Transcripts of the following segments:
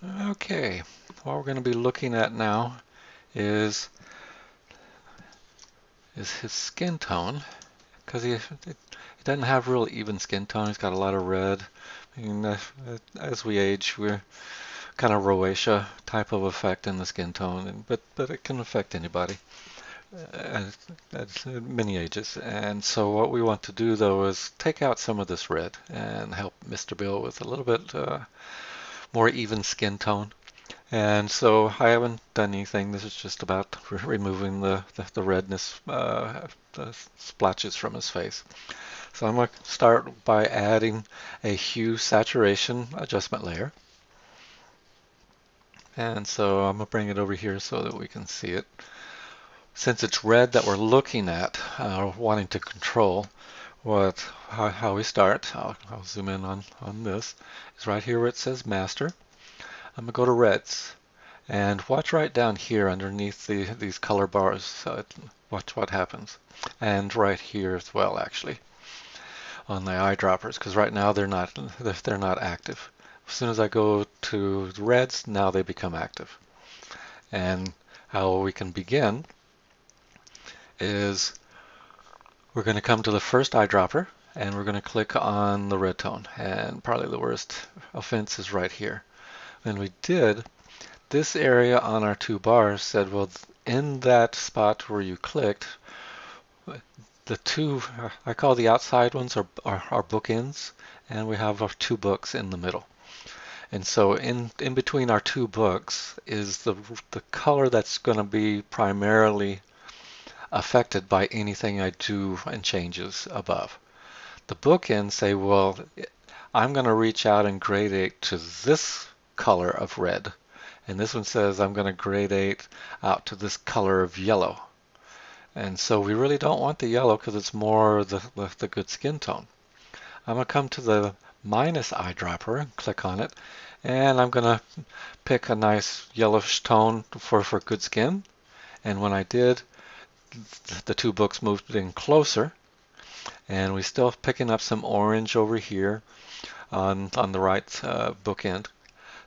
Okay, what we're going to be looking at now is his skin tone, because he doesn't have real even skin tone. He's got a lot of red. I mean, as we age, we're kind of rosacea type of effect in the skin tone, but it can affect anybody at many ages. And so what we want to do though is take out some of this red and help Mr. Bill with a little bit more even skin tone. And so I haven't done anything. This is just about removing the redness, the splotches from his face. So I'm going to start by adding a hue saturation adjustment layer. And so I'm going to bring it over here so that we can see it. Since it's red that we're looking at, wanting to control, how we start, I'll zoom in on this, is right here where it says master. I'm going to go to reds. And watch right down here underneath these color bars. Watch what happens. And right here as well, actually, on the eyedroppers, because right now they're not active. As soon as I go to the reds, now they become active. And how we can begin is we're going to come to the first eyedropper and we're going to click on the red tone. And probably the worst offense is right here. And we did. This area on our two bars said, well, in that spot where you clicked, the two, I call the outside ones are bookends, and we have our two books in the middle. And so in between our two books is the color that's going to be primarily affected by anything I do and changes above. The bookends say, well, I'm going to reach out and gradate to this color of red. And this one says I'm going to gradate out to this color of yellow. And so we really don't want the yellow because it's more the good skin tone. I'm going to come to the minus eyedropper and click on it. And I'm going to pick a nice yellowish tone for good skin. And when I did, the two books moved in closer. And we're still picking up some orange over here on the right bookend.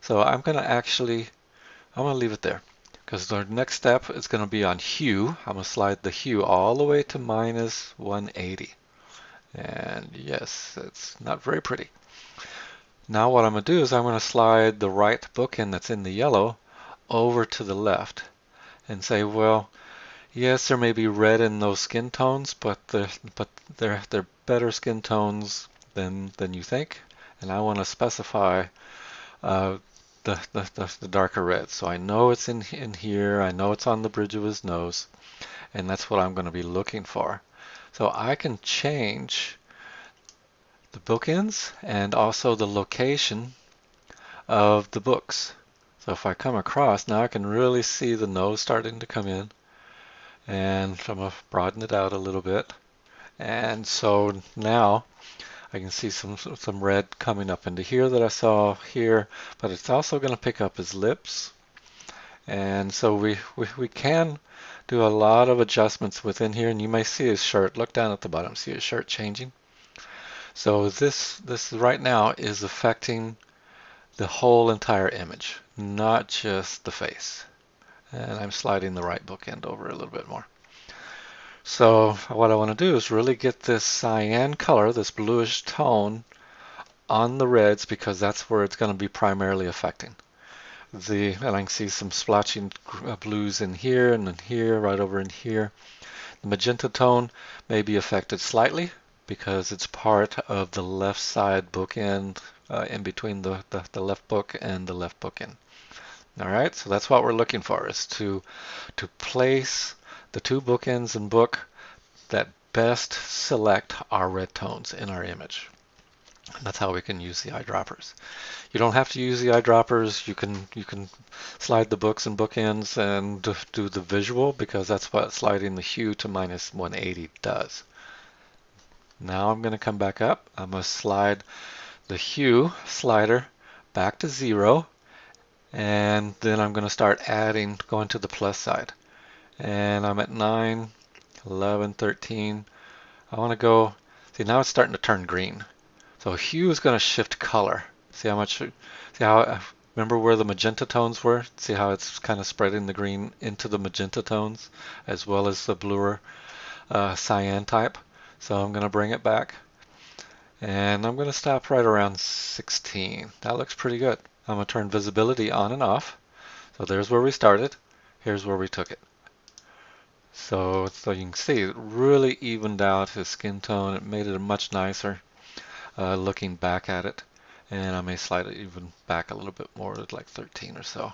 So I'm going to leave it there because our next step is going to be on hue. I'm going to slide the hue all the way to minus 180. And yes, it's not very pretty. Now what I'm going to do is I'm going to slide the right bookend that's in the yellow over to the left and say, well, yes, there may be red in those skin tones, but they're better skin tones than you think. And I want to specify the darker red. So I know it's in here, I know it's on the bridge of his nose, and that's what I'm going to be looking for. So I can change the bookends and also the location of the books. So if I come across, now I can really see the nose starting to come in, and I'm going to broaden it out a little bit. And so now I can see some red coming up into here that I saw here, but it's also going to pick up his lips. And so we can do a lot of adjustments within here, and you may see his shirt. Look down at the bottom, see his shirt changing. So this right now is affecting the whole entire image, not just the face. And I'm sliding the right bookend over a little bit more. So what I want to do is really get this cyan color, this bluish tone, on the reds because that's where it's going to be primarily affecting. And I can see some splotching blues in here and in here, right over in here. The magenta tone may be affected slightly because it's part of the left side bookend in between the left book and the left bookend. All right, so that's what we're looking for, is to place the two bookends and book that best select our red tones in our image. And that's how we can use the eyedroppers. You don't have to use the eyedroppers. You can slide the books and bookends and do the visual because that's what sliding the hue to minus 180 does. Now I'm going to come back up. I'm going to slide the hue slider back to 0, and then I'm going to start adding, going to the plus side. And I'm at 9, 11, 13. I want to go, see now it's starting to turn green. So hue is going to shift color. See how remember where the magenta tones were? See how it's kind of spreading the green into the magenta tones as well as the bluer cyan type. So I'm going to bring it back and I'm going to stop right around 16. That looks pretty good. I'm going to turn visibility on and off. So there's where we started. Here's where we took it. So you can see it really evened out his skin tone. It made it much nicer looking back at it. And I may slide it even back a little bit more, like 13 or so.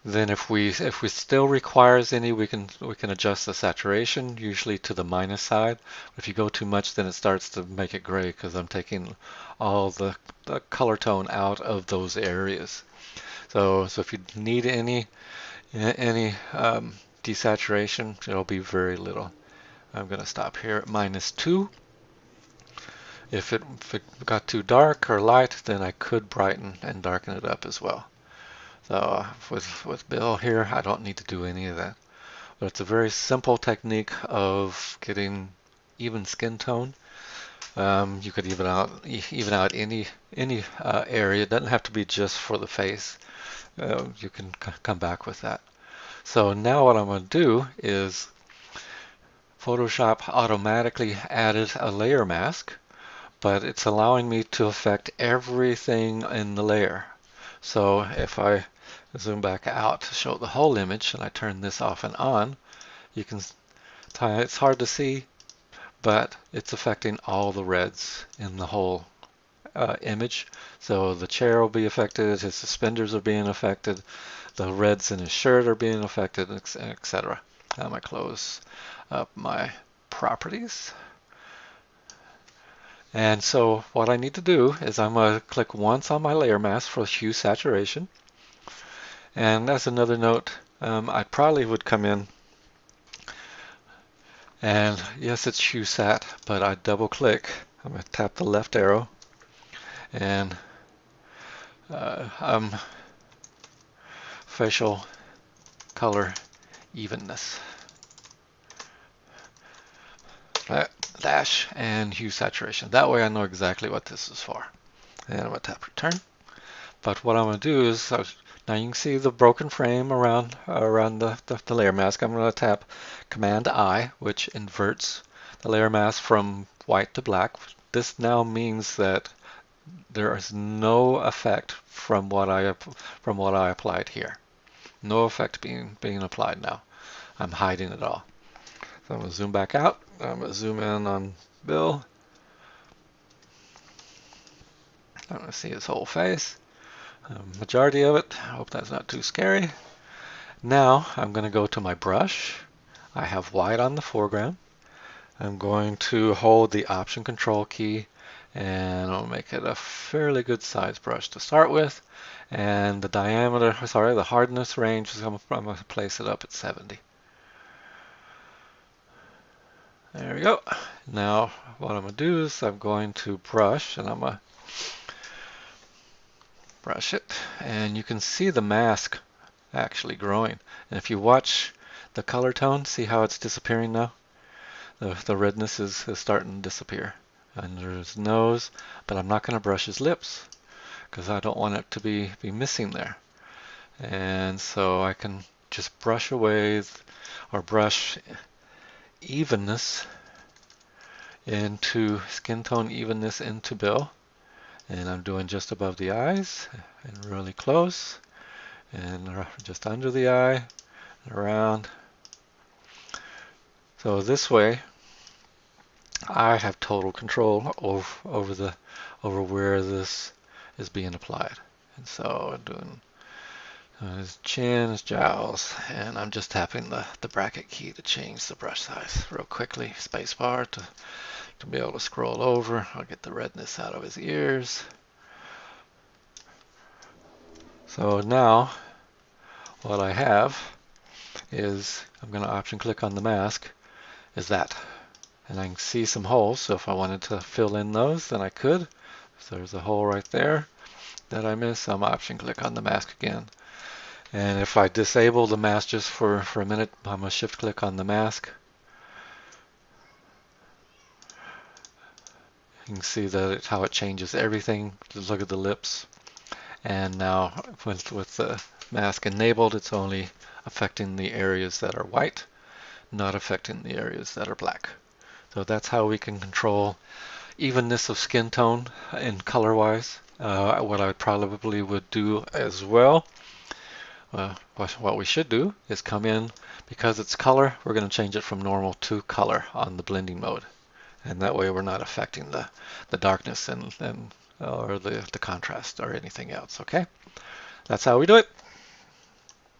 Then if we still requires any, we can adjust the saturation, usually to the minus side. If you go too much, then it starts to make it gray because I'm taking all the color tone out of those areas. So if you need any desaturation, it'll be very little. I'm going to stop here at -2. If it got too dark or light, then I could brighten and darken it up as well. So with Bill here, I don't need to do any of that. But it's a very simple technique of getting even skin tone. You could even out any area. It doesn't have to be just for the face. You can come back with that. So now what I'm going to do is Photoshop automatically added a layer mask, but it's allowing me to affect everything in the layer. So if I zoom back out to show the whole image and I turn this off and on, you can it's hard to see, but it's affecting all the reds in the whole image. So the chair will be affected, his suspenders are being affected, the reds in his shirt are being affected, etc. I'm going to close up my properties. And so what I need to do is I'm going to click once on my layer mask for hue saturation. And as another note, I probably would come in and yes, it's hue sat, but I double click. I'm going to tap the left arrow and facial color evenness. Dash and hue saturation. That way I know exactly what this is for. And I'm going to tap return. But what I'm going to do is, now you can see the broken frame around the layer mask. I'm going to tap Command I, which inverts the layer mask from white to black. This now means that there is no effect from what I applied here. No effect being applied now. I'm hiding it all. So I'm going to zoom back out. I'm going to zoom in on Bill. I'm going to see his whole face. Majority of it. I hope that's not too scary. Now I'm going to go to my brush. I have white on the foreground. I'm going to hold the Option Control key and I'll make it a fairly good size brush to start with. And the diameter, sorry, the hardness range, I'm going to place it up at 70. There we go. Now what I'm going to do is I'm going to brush and I'm going to brush it, and you can see the mask actually growing. And if you watch the color tone, see how it's disappearing now? The redness is starting to disappear under his nose, but I'm not going to brush his lips because I don't want it to be missing there. And so I can just brush away or brush evenness into skin tone evenness into Bill. And I'm doing just above the eyes and really close and just under the eye and around. So this way I have total control over where this is being applied. And so I'm doing his chin, his jowls, and I'm just tapping the bracket key to change the brush size real quickly. Spacebar to be able to scroll over. I'll get the redness out of his ears. So now what I have is, I'm going to option click on the mask, is that. And I can see some holes, so if I wanted to fill in those, then I could. So there's a hole right there that I missed. I'm option click on the mask again. And if I disable the mask just for a minute, I'm going to shift click on the mask. You can see that how it changes everything. Just look at the lips. And now with the mask enabled, it's only affecting the areas that are white, not affecting the areas that are black. So that's how we can control evenness of skin tone and color-wise. What I probably would do as well, what we should do is come in, because it's color, we're going to change it from normal to color on the blending mode. And that way we're not affecting the darkness and or the contrast or anything else, okay? That's how we do it.